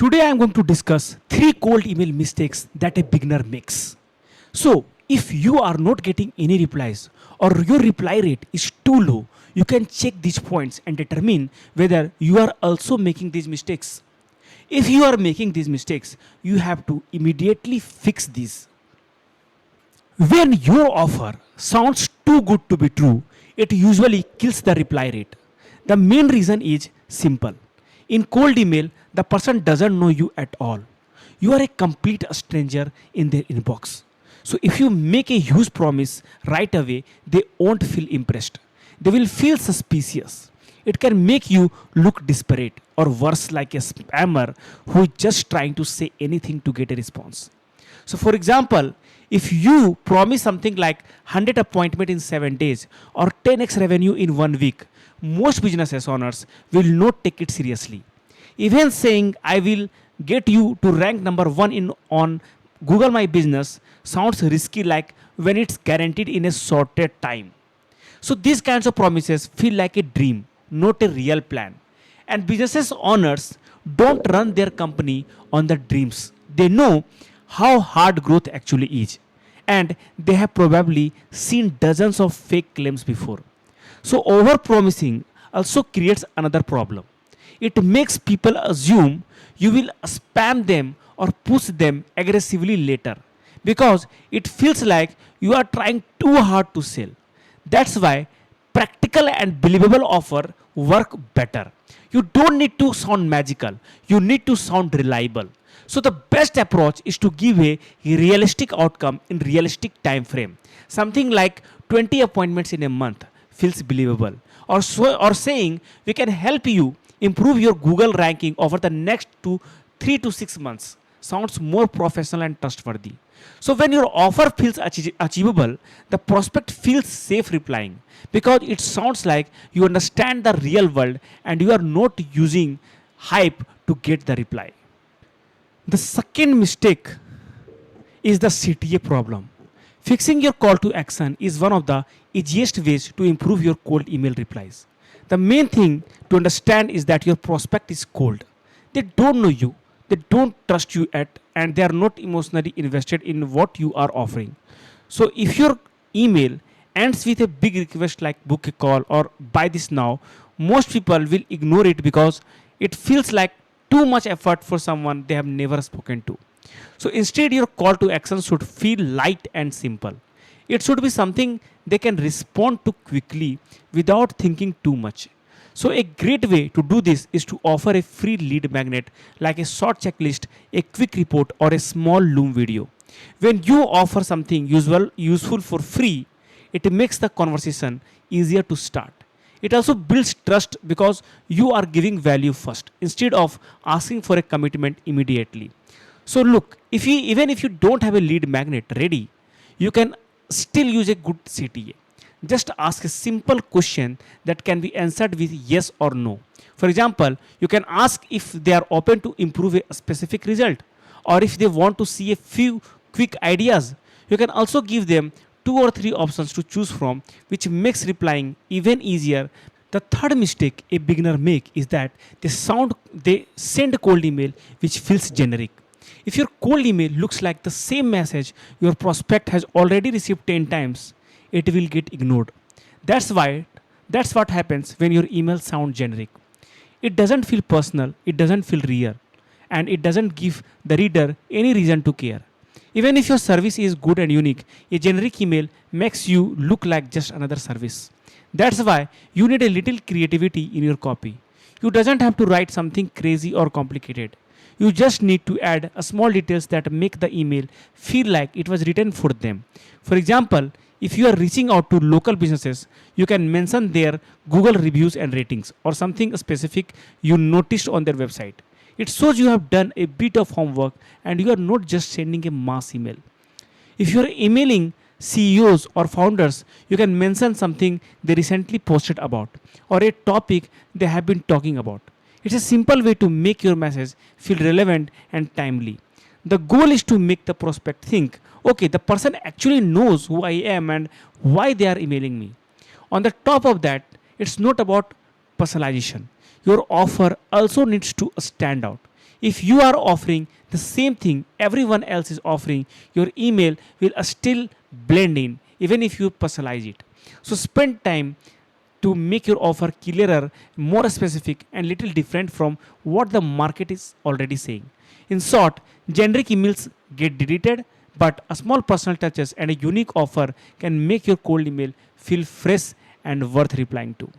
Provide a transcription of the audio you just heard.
Today I am going to discuss 3 cold email mistakes that a beginner makes. So, if you are not getting any replies or your reply rate is too low, you can check these points and determine whether you are also making these mistakes. If you are making these mistakes, you have to immediately fix these. When your offer sounds too good to be true, it usually kills the reply rate. The main reason is simple. In cold email, the person doesn't know you at all. You are a complete stranger in their inbox. So if you make a huge promise right away, they won't feel impressed. They will feel suspicious. It can make you look desperate or worse, like a spammer who is just trying to say anything to get a response. So, for example, if you promise something like 100 appointment in 7 days or 10x revenue in 1 week, most business owners will not take it seriously. Even saying I will get you to rank number 1 in on Google My Business sounds risky, like when it's guaranteed in a sorted time. So these kinds of promises feel like a dream, not a real plan. And businesses owners don't run their company on the dreams. They know how hard growth actually is. And they have probably seen dozens of fake claims before. So over promising also creates another problem. It makes people assume you will spam them or push them aggressively later because it feels like you are trying too hard to sell. That's why practical and believable offer work better. You don't need to sound magical, you need to sound reliable. So the best approach is to give a realistic outcome in realistic time frame. Something like 20 appointments in a month feels believable. Or saying we can help you improve your Google ranking over the next 3 to 6 months sounds more professional and trustworthy. So when your offer feels achievable, the prospect feels safe replying because it sounds like you understand the real world and you are not using hype to get the reply. The second mistake is the CTA problem. Fixing your call to action is one of the easiest ways to improve your cold email replies. The main thing to understand is that your prospect is cold. They don't know you, they don't trust you at, and they are not emotionally invested in what you are offering. So if your email ends with a big request like book a call or buy this now, most people will ignore it because it feels like too much effort for someone they have never spoken to. So instead, your call to action should feel light and simple. It should be something they can respond to quickly without thinking too much. So a great way to do this is to offer a free lead magnet like a short checklist, a quick report, or a small Loom video. When you offer something useful for free, it makes the conversation easier to start. It also builds trust because you are giving value first instead of asking for a commitment immediately. So look, even if you don't have a lead magnet ready, you can still use a good CTA. Just ask a simple question that can be answered with yes or no. For example, you can ask if they are open to improve a specific result or if they want to see a few quick ideas. You can also give them 2 or 3 options to choose from, which makes replying even easier. The third mistake a beginner make is that they send cold email which feels generic. If your cold email looks like the same message your prospect has already received 10 times, it will get ignored. That's what happens when your emails sound generic. It doesn't feel personal, it doesn't feel real, and it doesn't give the reader any reason to care. Even if your service is good and unique, a generic email makes you look like just another service. That's why you need a little creativity in your copy. You doesn't have to write something crazy or complicated. You just need to add a small details that make the email feel like it was written for them. For example, if you are reaching out to local businesses, you can mention their Google reviews and ratings or something specific you noticed on their website. It shows you have done a bit of homework and you are not just sending a mass email. If you are emailing CEOs or founders, you can mention something they recently posted about or a topic they have been talking about. It's a simple way to make your message feel relevant and timely. The goal is to make the prospect think, okay, the person actually knows who I am and why they are emailing me. On the top of that, it's not about personalization. Your offer also needs to stand out. If you are offering the same thing everyone else is offering, your email will still blend in even if you personalize it. So spend time to make your offer clearer, more specific, and little different from what the market is already saying. In short, generic emails get deleted, but a small personal touches and a unique offer can make your cold email feel fresh and worth replying to.